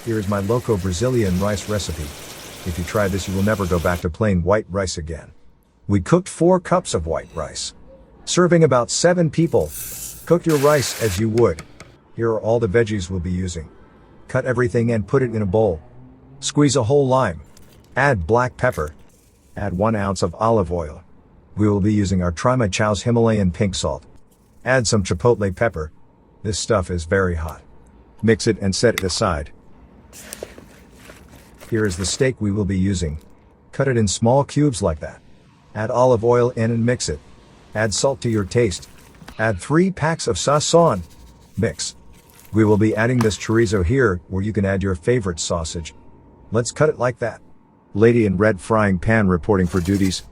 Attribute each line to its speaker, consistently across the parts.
Speaker 1: Here is my Loco Brazilian rice recipe. If you try this, you will never go back to plain white rice again. We cooked 4 cups of white rice, serving about 7 people. Cook your rice as you would. Here are all the veggies we'll be using. Cut everything and put it in a bowl. Squeeze a whole lime. Add black pepper. Add 1 ounce of olive oil. We will be using our Trima Chow's Himalayan pink salt. Add some chipotle pepper. This stuff is very hot. Mix it and set it aside. Here is the steak we will be using. Cut it in small cubes like that. Add olive oil in and mix it. Add salt to your taste. Add 3 packs of sazon. Mix. We will be adding this chorizo here, where you can add your favorite sausage. Let's cut it like that. Lady in red frying pan reporting for duties.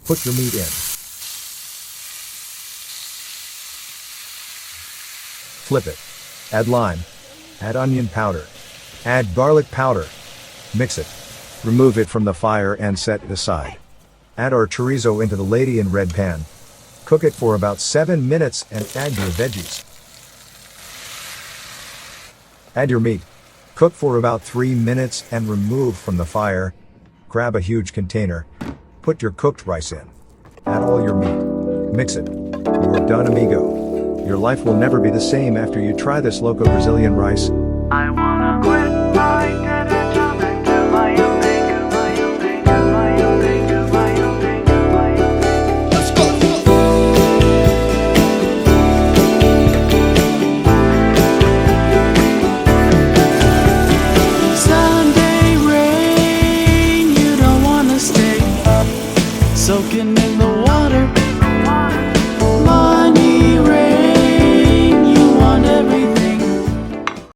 Speaker 1: Put your meat in. Flip it. Add lime. Add onion powder. Add garlic powder. Mix it. Remove it from the fire and set it aside. Add our chorizo into the lady in red pan. Cook it for about 7 minutes and add your veggies. Add your meat. Cook for about 3 minutes and remove from the fire. Grab a huge container. Put your cooked rice in. Add all your meat. Mix it. You are done, amigo. Your life will never be the same after you try this Loco Brazilian rice.
Speaker 2: I wanna